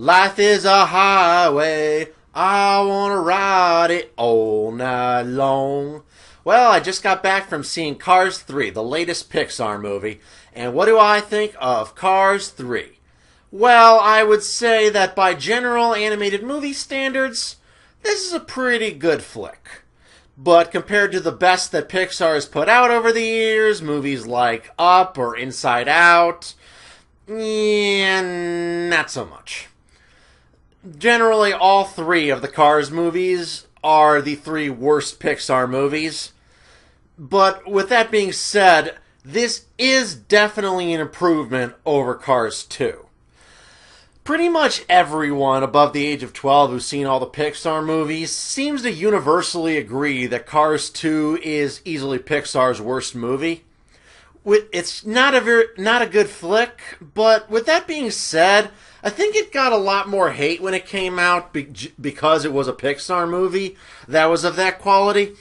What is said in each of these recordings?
Life is a highway, I wanna ride it all night long. Well, I just got back from seeing Cars 3, the latest Pixar movie, and what do I think of Cars 3? Well, I would say that by general animated movie standards, this is a pretty good flick. But compared to the best that Pixar has put out over the years, movies like Up or Inside Out, yeah, not so much. Generally, all three of the Cars movies are the three worst Pixar movies. But with that being said, this is definitely an improvement over Cars 2. Pretty much everyone above the age of 12 who's seen all the Pixar movies seems to universally agree that Cars 2 is easily Pixar's worst movie. It's not a good flick, but with that being said, I think it got a lot more hate when it came out because it was a Pixar movie that was of that quality.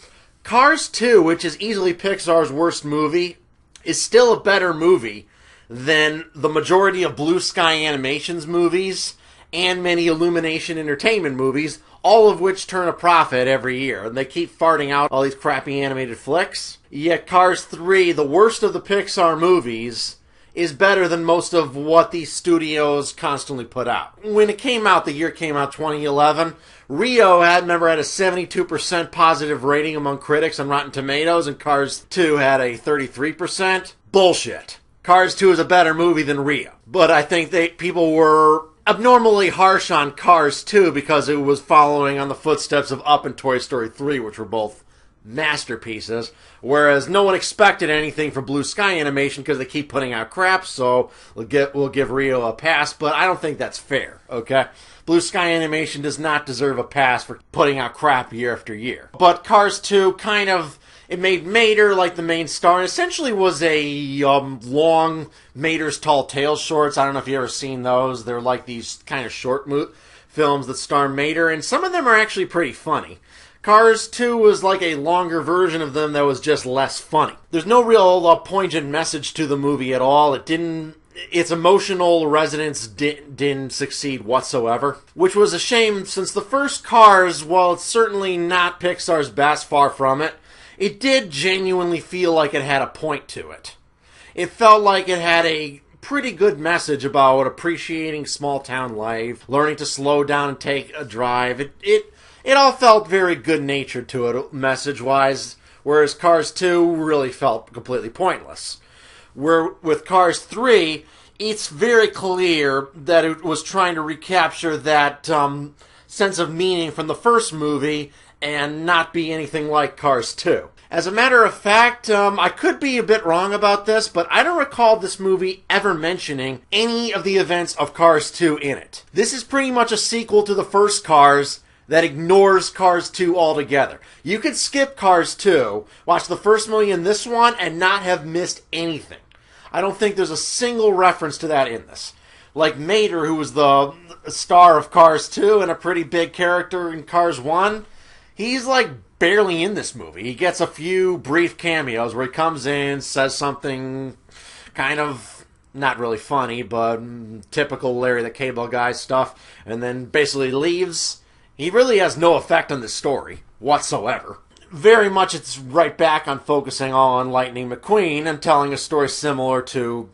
Cars 2, which is easily Pixar's worst movie, is still a better movie than the majority of Blue Sky Animation's movies and many Illumination Entertainment movies, all of which turn a profit every year. And they keep farting out all these crappy animated flicks. Yet Cars 3, the worst of the Pixar movies, is better than most of what these studios constantly put out. When it came out, the year came out 2011, Rio had a 72% positive rating among critics on Rotten Tomatoes, and Cars 2 had a 33%. Bullshit. Cars 2 is a better movie than Rio. But I think people were abnormally harsh on Cars 2 because it was following on the footsteps of Up and Toy Story 3, which were both masterpieces, whereas no one expected anything from Blue Sky Animation because they keep putting out crap, so we'll give Rio a pass, but I don't think that's fair, okay? Blue Sky Animation does not deserve a pass for putting out crap year after year. But Cars 2 it made Mater like the main star, and essentially was a long Mater's Tall Tales shorts. I don't know if you've ever seen those. They're like these kind of short films that star Mater, and some of them are actually pretty funny. Cars 2 was like a longer version of them that was just less funny. There's no real poignant message to the movie at all. Its emotional resonance didn't succeed whatsoever, which was a shame since the first Cars, while it's certainly not Pixar's best, far from it, it did genuinely feel like it had a point to it. It felt like it had a pretty good message about appreciating small town life, learning to slow down and take a drive. It all felt very good-natured to it, message-wise, whereas Cars 2 really felt completely pointless. With Cars 3, it's very clear that it was trying to recapture that sense of meaning from the first movie and not be anything like Cars 2. As a matter of fact, I could be a bit wrong about this, but I don't recall this movie ever mentioning any of the events of Cars 2 in it. This is pretty much a sequel to the first Cars that ignores Cars 2 altogether. You could skip Cars 2, watch the first movie and this one, and not have missed anything. I don't think there's a single reference to that in this. Like Mater, who was the star of Cars 2 and a pretty big character in Cars 1, he's like barely in this movie. He gets a few brief cameos where he comes in, says something kind of not really funny, but typical Larry the Cable Guy stuff, and then basically leaves. He really has no effect on the story whatsoever. Very much it's right back on focusing on Lightning McQueen and telling a story similar to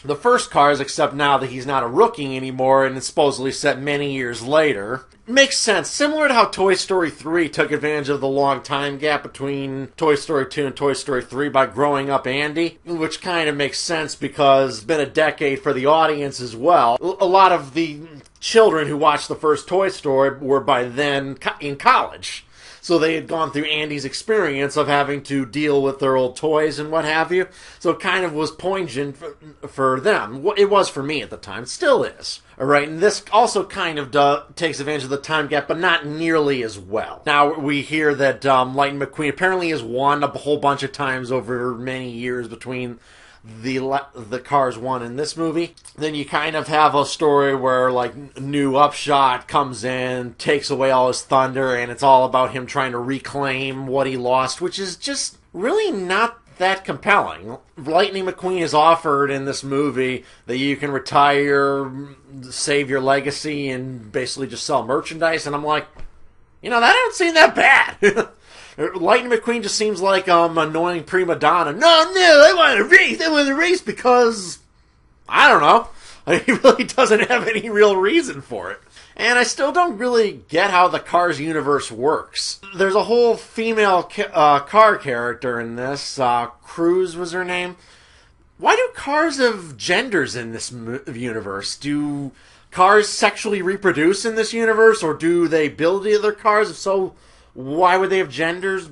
the first Cars, except now that he's not a rookie anymore and it's supposedly set many years later. Makes sense. Similar to how Toy Story 3 took advantage of the long time gap between Toy Story 2 and Toy Story 3 by growing up Andy, which kind of makes sense because it's been a decade for the audience as well. A lot of the children who watched the first Toy Story were by then in college. So they had gone through Andy's experience of having to deal with their old toys and what have you. So it kind of was poignant for them. It was for me at the time. It still is. All right, and this also kind of takes advantage of the time gap, but not nearly as well. Now we hear that Lightning McQueen apparently has won a whole bunch of times over many years between the Cars 1 in this movie. Then you kind of have a story where like new Upshot comes in, takes away all his thunder, and it's all about him trying to reclaim what he lost, which is just really not that compelling. Lightning McQueen is offered in this movie that you can retire, save your legacy, and basically just sell merchandise, and I'm like, that don't seem that bad. Lightning McQueen just seems like annoying prima donna. No, I want to race because, I don't know. He really doesn't have any real reason for it. And I still don't really get how the Cars universe works. There's a whole female car character in this. Cruz was her name. Why do cars have genders in this universe? Do cars sexually reproduce in this universe, or do they build the other cars? If so, why would they have genders?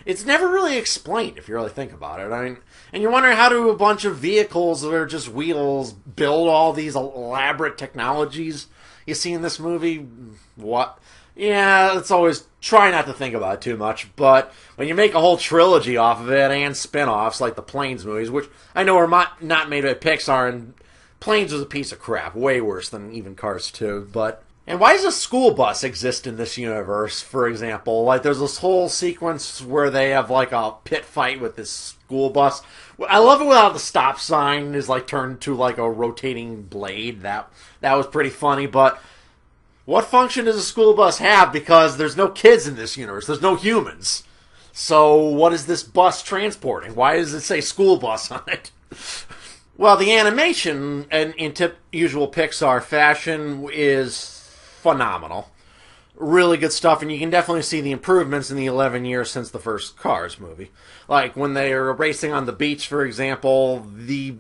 It's never really explained, if you really think about it. I mean, and you're wondering, how do a bunch of vehicles that are just wheels build all these elaborate technologies you see in this movie? What? Yeah, it's always try not to think about it too much, but when you make a whole trilogy off of it and spin-offs like the Planes movies, which I know are not made by Pixar, and Planes was a piece of crap, way worse than even Cars 2, but... And why does a school bus exist in this universe, for example? Like, there's this whole sequence where they have, like, a pit fight with this school bus. I love it how the stop sign is, like, turned to, like, a rotating blade. That was pretty funny, but what function does a school bus have? Because there's no kids in this universe. There's no humans. So what is this bus transporting? Why does it say school bus on it? Well, the animation, in usual Pixar fashion, is phenomenal. Really good stuff, and you can definitely see the improvements in the 11 years since the first Cars movie. Like, when they are racing on the beach, for example, the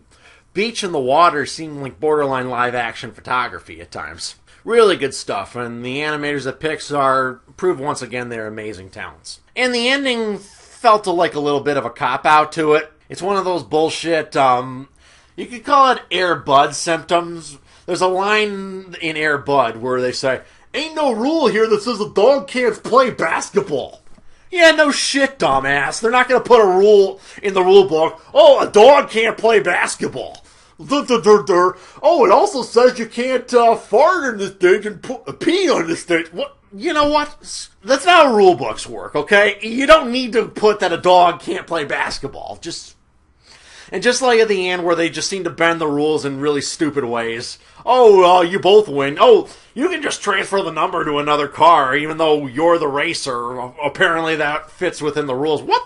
beach and the water seem like borderline live-action photography at times. Really good stuff, and the animators at Pixar prove once again their amazing talents. And the ending felt like a little bit of a cop-out to it. It's one of those bullshit, you could call it Air Bud symptoms. There's a line in Air Bud where they say, "Ain't no rule here that says a dog can't play basketball." Yeah, no shit, dumbass. They're not going to put a rule in the rule book. Oh, a dog can't play basketball. Oh, it also says you can't fart in this thing and pee on this thing. What? You know what? That's not how rule books work, okay? You don't need to put that a dog can't play basketball. And just like at the end where they just seem to bend the rules in really stupid ways. Oh, you both win. Oh, you can just transfer the number to another car even though you're the racer. Apparently that fits within the rules. What?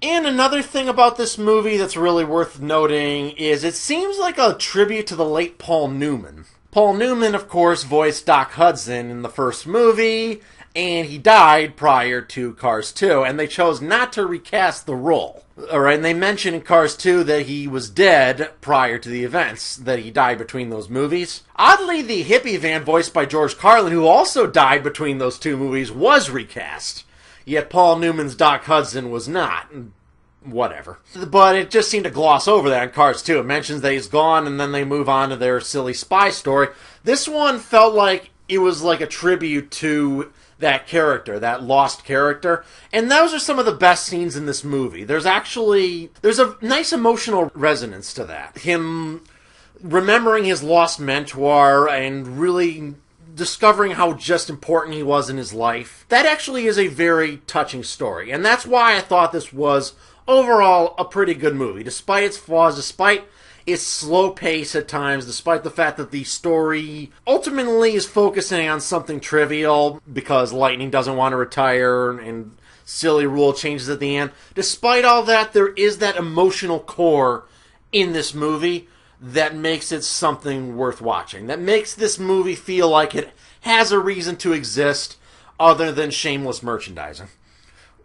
And another thing about this movie that's really worth noting is it seems like a tribute to the late Paul Newman. Paul Newman, of course, voiced Doc Hudson in the first movie, and he died prior to Cars 2, and they chose not to recast the role. Alright, and they mentioned in Cars 2 that he was dead prior to the events, that he died between those movies. Oddly, the hippie van voiced by George Carlin, who also died between those two movies, was recast. Yet Paul Newman's Doc Hudson was not. Whatever. But it just seemed to gloss over that in Cars 2. It mentions that he's gone, and then they move on to their silly spy story. This one felt like it was like a tribute to that character, that lost character. And those are some of the best scenes in this movie. There's a nice emotional resonance to that. Him remembering his lost mentor and really discovering how just important he was in his life. That actually is a very touching story. And that's why I thought this was overall a pretty good movie. Despite its flaws, despite its slow pace at times, despite the fact that the story ultimately is focusing on something trivial because Lightning doesn't want to retire and silly rule changes at the end. Despite all that, there is that emotional core in this movie that makes it something worth watching. That makes this movie feel like it has a reason to exist other than shameless merchandising.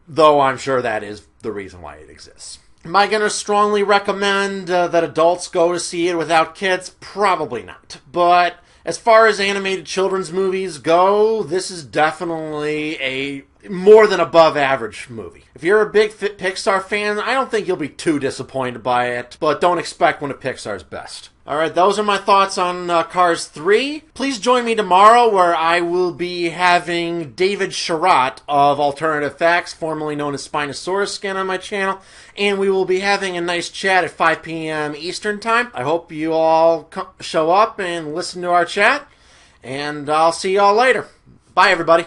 Though I'm sure that is the reason why it exists. Am I going to strongly recommend that adults go to see it without kids? Probably not. But as far as animated children's movies go, this is definitely a more than above average movie. If you're a big Pixar fan, I don't think you'll be too disappointed by it, but don't expect one of Pixar's best. Alright, those are my thoughts on Cars 3. Please join me tomorrow where I will be having David Sherratt of Alternative Facts, formerly known as Spinosaurus Skin, on my channel, and we will be having a nice chat at 5 p.m. Eastern Time. I hope you all show up and listen to our chat, and I'll see you all later. Bye, everybody.